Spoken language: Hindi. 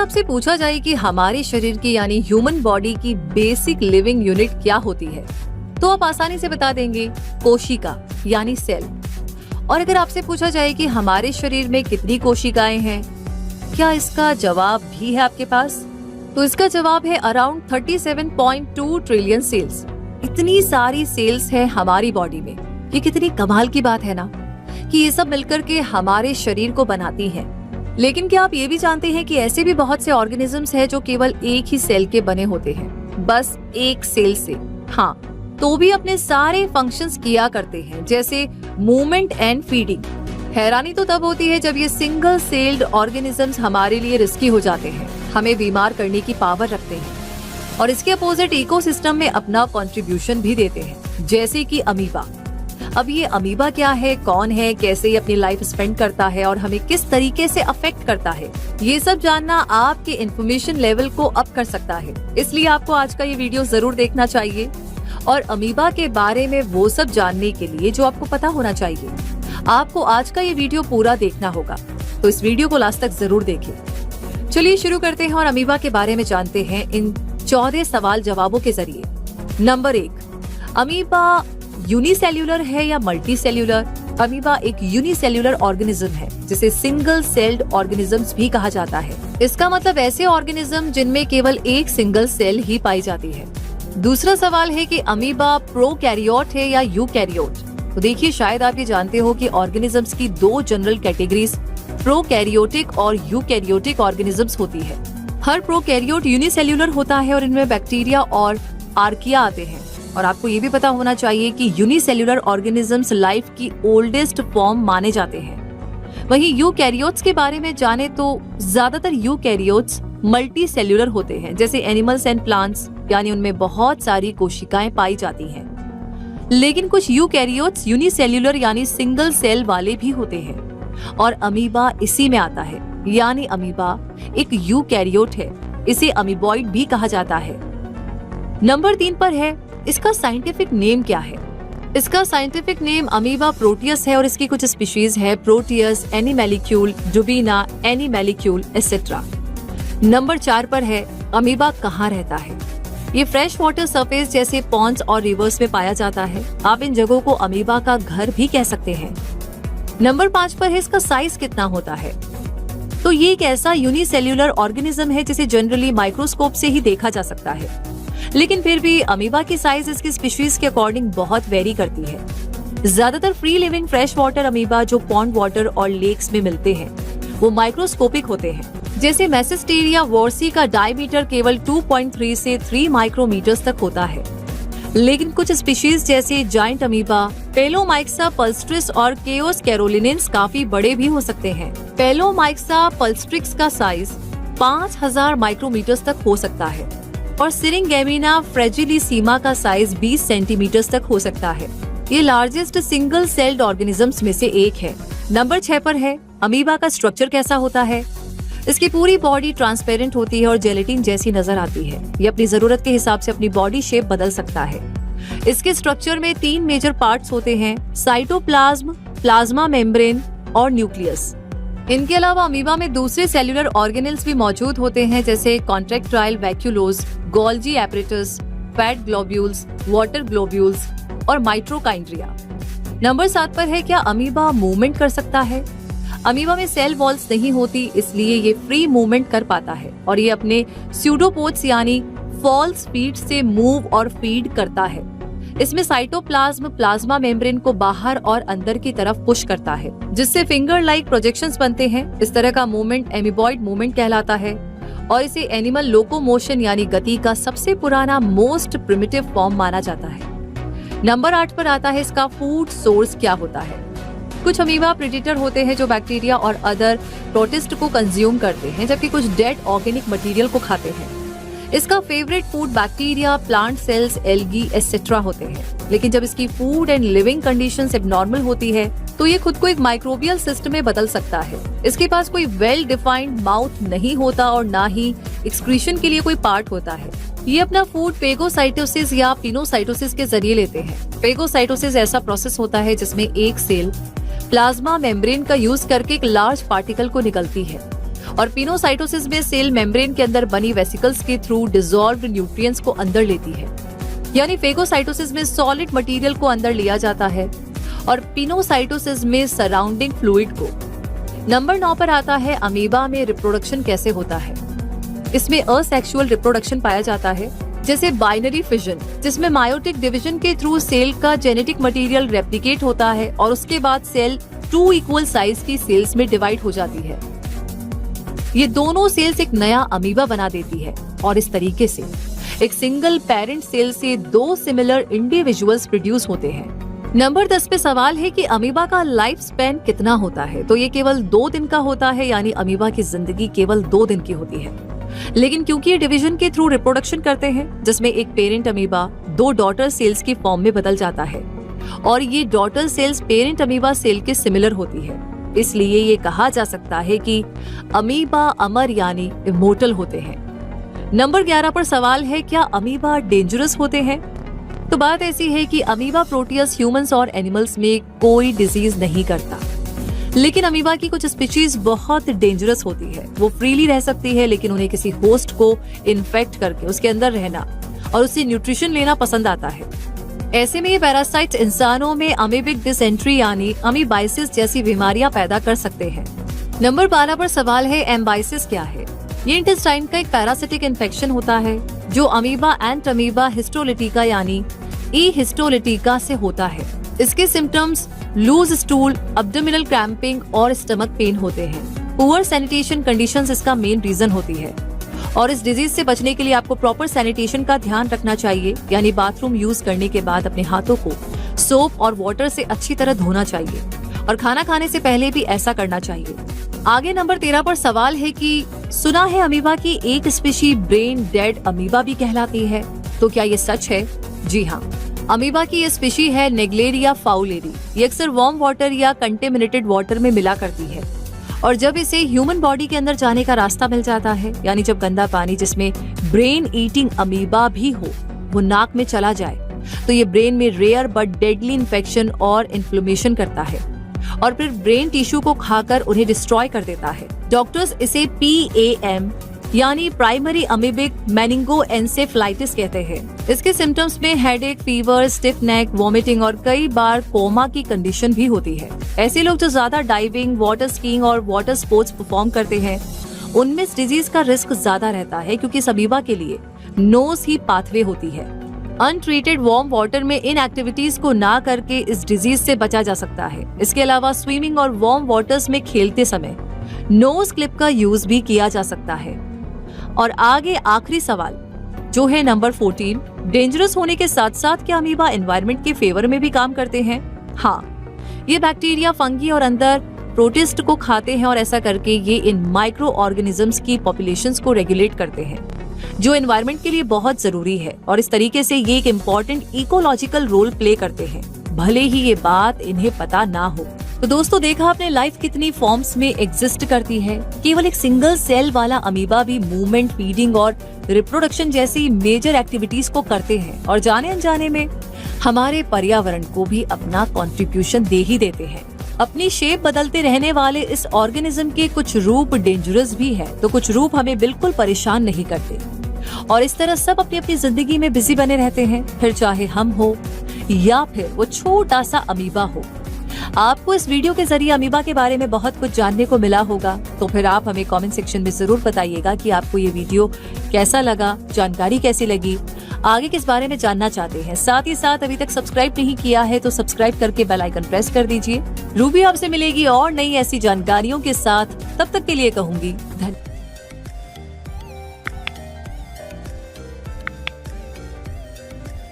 आपसे पूछा जाए कि हमारे शरीर की यानी ह्यूमन बॉडी की बेसिक लिविंग यूनिट क्या होती है, तो आप आसानी से बता देंगे कोशिका यानी सेल। और अगर आपसे पूछा जाए कि हमारे शरीर में कितनी कोशिकाएं हैं, क्या इसका जवाब भी है आपके पास? तो इसका जवाब है अराउंड 37.2 ट्रिलियन सेल्स। इतनी सारी सेल्स है हमारी बॉडी में। ये कितनी कमाल की बात है ना कि ये सब मिलकर के हमारे शरीर को बनाती हैं। लेकिन क्या आप ये भी जानते हैं कि ऐसे भी बहुत से ऑर्गेनिजम्स हैं जो केवल एक ही सेल के बने होते हैं, बस एक सेल से, हाँ, तो भी अपने सारे फंक्शंस किया करते हैं, जैसे मूवमेंट एंड फीडिंग। हैरानी तो तब होती है जब ये सिंगल सेल्ड ऑर्गेनिजम्स हमारे लिए रिस्की हो जाते हैं, हमें बीमार करने की पावर रखते हैं और इसके अपोजिट इकोसिस्टम में अपना कंट्रीब्यूशन भी देते हैं, जैसे कि अमीबा। अब ये अमीबा क्या है, कौन है, कैसे ये अपनी लाइफ स्पेंड करता है और हमें किस तरीके से अफेक्ट करता है, ये सब जानना आपके इन्फॉर्मेशन लेवल को अप कर सकता है। इसलिए आपको आज का ये वीडियो जरूर देखना चाहिए और अमीबा के बारे में वो सब जानने के लिए जो आपको पता होना चाहिए, आपको आज का ये वीडियो पूरा देखना होगा। तो इस वीडियो को लास्ट तक जरूर देखें। चलिए शुरू करते हैं और अमीबा के बारे में जानते हैं इन 14 सवाल जवाबों के जरिए। नंबर 1, अमीबा यूनिसेल्यूलर है या मल्टी सेल्यूलर? अमीबा एक यूनिसेल्यूलर ऑर्गेनिज्म है जिसे सिंगल सेल्ड ऑर्गेनिजम्स भी कहा जाता है। इसका मतलब ऐसे ऑर्गेनिज्म जिनमें केवल एक सिंगल सेल ही पाई जाती है। दूसरा सवाल है कि अमीबा प्रोकैरियोट है या यूकैरियोट? तो देखिए, शायद आप ये जानते हो कि ऑर्गेनिजम्स की 2 जनरल कैटेगरीज प्रोकैरियोटिक और यूकैरियोटिक ऑर्गेनिजम्स होती है। हर प्रोकैरियोट यूनिसेल्यूलर होता है और इनमें बैक्टीरिया और आर्किया आते हैं। और आपको ये भी पता होना चाहिए कि यूनिसेल्यूलर ऑर्गेनिजम्स लाइफ की ओल्डेस्ट फॉर्म माने जाते हैं। वहीं यूकैरियोट्स के बारे में जाने तो ज्यादातर यूकैरियोट्स मल्टी सेल्यूलर होते हैं, जैसे एनिमल्स एंड प्लांट्स, यानी उनमें बहुत सारी कोशिकाएं पाई जाती हैं। लेकिन कुछ यूकैरियोट्स यूनिसेल्यूलर यानी सिंगल सेल वाले भी होते हैं और अमीबा इसी में आता है, यानी अमीबा एक यूकैरियोट है। इसे अमीबॉइड भी कहा जाता है। नंबर 3 पर है, इसका साइंटिफिक नेम क्या है? इसका साइंटिफिक नेम अमीबा प्रोटियस है और इसकी कुछ स्पीशीज है प्रोटियस, एनीमेलिक्यूल, डुबीना, एनीमेलिक्यूल एटसेट्रा। नंबर 4 पर है, अमीबा कहाँ रहता है? ये फ्रेश वाटर सरफेस जैसे पॉन्ड्स और रिवर्स में पाया जाता है। आप इन जगहों को अमीबा का घर भी कह सकते हैं। नंबर 5 पर है, इसका साइज कितना होता है? तो ये एक ऐसा यूनिसेल्यूलर ऑर्गेनिज्म है जिसे जनरली माइक्रोस्कोप से ही देखा जा सकता है, लेकिन फिर भी अमीबा की साइज इसकी स्पीशीज के अकॉर्डिंग बहुत वेरी करती है। ज्यादातर free living fresh water amoeba जो पॉन्ड वाटर और लेक्स में मिलते हैं वो माइक्रोस्कोपिक होते हैं, जैसे मेसेस्टेरिया वॉर्सी का डायमीटर केवल 2.3 से 3 माइक्रोमीटर्स तक होता है। लेकिन कुछ स्पीशीज जैसे जायंट अमीबा, पेलोमाइक्सा पल्स्ट्रिस और केओस कैरोलिनेंस काफी बड़े भी हो सकते हैं। पेलोमाइक्सा पल्स्ट्रिक्स का साइज 5000 माइक्रोमीटर्स तक हो सकता है और सिरिंगेमिना फ्रेजिलिसीमा का साइज 20 सेंटीमीटर तक हो सकता है। ये लार्जेस्ट सिंगल सेल्ड ऑर्गेनिजम्स में से एक है। नंबर 6 पर है, अमीबा का स्ट्रक्चर कैसा होता है? इसकी पूरी बॉडी ट्रांसपेरेंट होती है और जेलेटिन जैसी नजर आती है। ये अपनी जरूरत के हिसाब से अपनी बॉडी शेप बदल सकता है। इसके स्ट्रक्चर में 3 मेजर पार्ट्स होते हैं, साइटोप्लाज्म, प्लाज्मा मेम्ब्रेन और न्यूक्लियस। इनके अलावा अमीबा में दूसरे सेल्यूलर ऑर्गेनेल्स भी मौजूद होते हैं, जैसे contractile vacuoles, Golgi apparatus, fat globules, water globules और माइट्रोकाइंड्रिया। नंबर 7 पर है, क्या अमीबा मूवमेंट कर सकता है? अमीबा में सेल वॉल्स नहीं होती, इसलिए ये फ्री मूवमेंट कर पाता है और ये अपने स्यूडोपोड्स यानी फॉल्स फीट से मूव और फीड करता है। इसमें साइटोप्लाज्म प्लाज्मा मेम्ब्रेन को बाहर और अंदर की तरफ पुश करता है, जिससे फिंगर लाइक प्रोजेक्शंस बनते हैं। इस तरह का मूवमेंट एमीबॉइड मूवमेंट कहलाता है और इसे एनिमल लोकोमोशन यानी गति का सबसे पुराना मोस्ट प्रिमिटिव फॉर्म माना जाता है। नंबर 8 पर आता है, इसका फूड सोर्स क्या होता है? कुछ अमीबा प्रेडेटर होते हैं जो बैक्टीरिया और अदर प्रोटिस्ट को कंज्यूम करते हैं, जबकि कुछ डेड ऑर्गेनिक मटेरियल को खाते हैं। इसका favourite food bacteria, plant cells, algae etcetera होते हैं। लेकिन जब इसकी food and living conditions abnormal होती है तो ये खुद को एक माइक्रोबियल सिस्टम में बदल सकता है। इसके पास कोई वेल डिफाइंड माउथ नहीं होता और ना ही एक्सक्रीशन के लिए कोई पार्ट होता है। ये अपना फूड फेगोसाइटोसिस या पिनोसाइटोसिस के जरिए लेते हैं। फेगोसाइटोसिस ऐसा प्रोसेस होता है जिसमें एक सेल प्लाज्मा मेम्ब्रेन का यूज करके एक लार्ज पार्टिकल को निकलती है और पिनोसाइटोसिस में सेल मेम्ब्रेन के अंदर बनी वेसिकल्स के थ्रू डिसॉल्व्ड न्यूट्रिएंट्स को अंदर लेती है, यानी फेगोसाइटोसिस में सॉलिड मटेरियल को अंदर लिया जाता है और पिनोसाइटोसिस में सराउंडिंग फ्लूइड को। नंबर 9 पर आता है अमीबा में रिप्रोडक्शन कैसे होता है। इसमें असेक्सुअल रिप्रोडक्शन पाया जाता है, जैसे बाइनरी फिजन, जिसमें मायोटिक डिवीजन के थ्रू सेल का जेनेटिक मटेरियल रेप्लिकेट होता है और उसके बाद सेल 2 इक्वल साइज की सेल्स में डिवाइड हो जाती है। ये दोनों सेल्स एक नया अमीबा बना देती है और इस तरीके से एक सिंगल पेरेंट सेल से 2 सिमिलर इंडिविजुअल्स प्रोड्यूस होते हैं। नंबर 10 पे सवाल है कि अमीबा का लाइफ स्पैन कितना होता है। तो ये केवल 2 दिन का होता है, यानी अमीबा की जिंदगी केवल 2 दिन की होती है। लेकिन क्योंकि ये डिवीजन के थ्रू रिप्रोडक्शन करते हैं, जिसमें एक पेरेंट अमीबा 2 डॉटर सेल्स की फॉर्म में बदल जाता है और ये daughter cells parent amoeba cell के सिमिलर होती है, इसलिए ये कहा जा सकता है कि अमीबा अमर यानी इमोर्टल होते हैं। नंबर 11 पर सवाल है, क्या अमीबा डेंजरस होते हैं। तो बात ऐसी है कि अमीबा प्रोटियस ह्यूमंस और एनिमल्स में कोई डिजीज नहीं करता, लेकिन अमीबा की कुछ स्पीशीज बहुत डेंजरस होती है। वो फ्रीली रह सकती है, लेकिन उन्हें किसी होस्ट को इन्फेक्ट करके उसके अंदर रहना और उससे न्यूट्रिशन लेना पसंद आता है। ऐसे में ये पैरासाइट्स इंसानों में अमीबिक डिसेंट्री यानी अमीबाइसिस जैसी बीमारियां पैदा कर सकते हैं। नंबर 12 पर सवाल है, एम्बाइसिस क्या है। ये इंटेस्टाइन का एक पैरासिटिक इन्फेक्शन होता है जो अमीबा एंड अमीबा हिस्टोलिटिका यानी ई हिस्टोलिटिका से होता है। इसके symptoms loose stool, abdominal cramping और स्टमक पेन होते हैं। पुअर सैनिटेशन कंडीशंस इसका मेन रीजन होती है और इस डिजीज से बचने के लिए आपको प्रॉपर सैनिटेशन का ध्यान रखना चाहिए, यानी बाथरूम यूज करने के बाद अपने हाथों को सोप और वाटर से अच्छी तरह धोना चाहिए और खाना खाने से पहले भी ऐसा करना चाहिए। आगे नंबर 13 पर सवाल है कि सुना है अमीबा की एक स्पीशी ब्रेन डेड अमीबा भी कहलाती है, तो क्या ये सच है। जी हाँ, अमीबा की ये स्पीशी है नेग्लेरिया फाउलेरी। ये अक्सर वार्म वाटर या कंटेमिनेटेड वाटर में मिला करती है और जब इसे ह्यूमन बॉडी के अंदर जाने का रास्ता मिल जाता है, यानी जब गंदा पानी जिसमें ब्रेन ईटिंग अमीबा भी हो वो नाक में चला जाए, तो ये ब्रेन में रेयर बट डेडली इन्फेक्शन और इन्फ्लेमेशन करता है और फिर ब्रेन टिश्यू को खाकर उन्हें डिस्ट्रॉय कर देता है। डॉक्टर्स इसे PAM यानी प्राइमरी अमीबिक मेनिंगोएन्सेफलाइटिस कहते हैं। इसके सिम्टम्स में हेडेक, फीवर, स्टिफ नेक, वॉमिटिंग और कई बार कोमा की कंडीशन भी होती है। ऐसे लोग जो ज्यादा डाइविंग, वाटर स्कीइंग और वाटर स्पोर्ट्स परफॉर्म करते हैं, उनमें इस डिजीज का रिस्क ज्यादा रहता है, क्योंकि इस अमीबा के लिए नोज ही पाथवे होती है। अनट्रीटेड वार्म वाटर में इन एक्टिविटीज को ना करके इस डिजीज से बचा जा सकता है। इसके अलावा स्विमिंग और वार्म वाटर्स में खेलते समय नोज क्लिप का यूज भी किया जा सकता है। और आगे आखिरी सवाल जो है नंबर 14, डेंजरस होने के साथ साथ क्या अमीबा एनवायरनमेंट के फेवर में भी काम करते हैं। हाँ, ये बैक्टीरिया, फंगी और अंदर प्रोटिस्ट को खाते हैं और ऐसा करके ये इन माइक्रो ऑर्गेनिजम्स की पॉपुलेशंस को रेगुलेट करते हैं, जो एनवायरनमेंट के लिए बहुत जरूरी है और इस तरीके से ये एक इम्पोर्टेंट इकोलॉजिकल रोल प्ले करते हैं, भले ही ये बात इन्हें पता ना हो। तो दोस्तों, देखा आपने लाइफ कितनी फॉर्म्स में एग्जिस्ट करती है। केवल एक सिंगल सेल वाला अमीबा भी मूवमेंट, फीडिंग और रिप्रोडक्शन जैसी मेजर एक्टिविटीज को करते हैं और जाने अनजाने में हमारे पर्यावरण को भी अपना कंट्रीब्यूशन दे ही देते हैं। अपनी शेप बदलते रहने वाले इस ऑर्गेनिज्म के कुछ रूप डेंजरस भी है, तो कुछ रूप हमें बिल्कुल परेशान नहीं करते और इस तरह सब अपनी अपनी जिंदगी में बिजी बने रहते हैं, फिर चाहे हम हो या फिर वो छोटा सा अमीबा हो। आपको इस वीडियो के जरिए अमीबा के बारे में बहुत कुछ जानने को मिला होगा, तो फिर आप हमें कमेंट सेक्शन में जरूर बताइएगा कि आपको ये वीडियो कैसा लगा, जानकारी कैसी लगी, आगे किस बारे में जानना चाहते हैं। साथ ही साथ अभी तक सब्सक्राइब नहीं किया है तो सब्सक्राइब करके बेल आइकन प्रेस कर दीजिए। रूबी आपसे मिलेगी और नई ऐसी जानकारियों के साथ, तब तक के लिए कहूंगी धन्यवाद।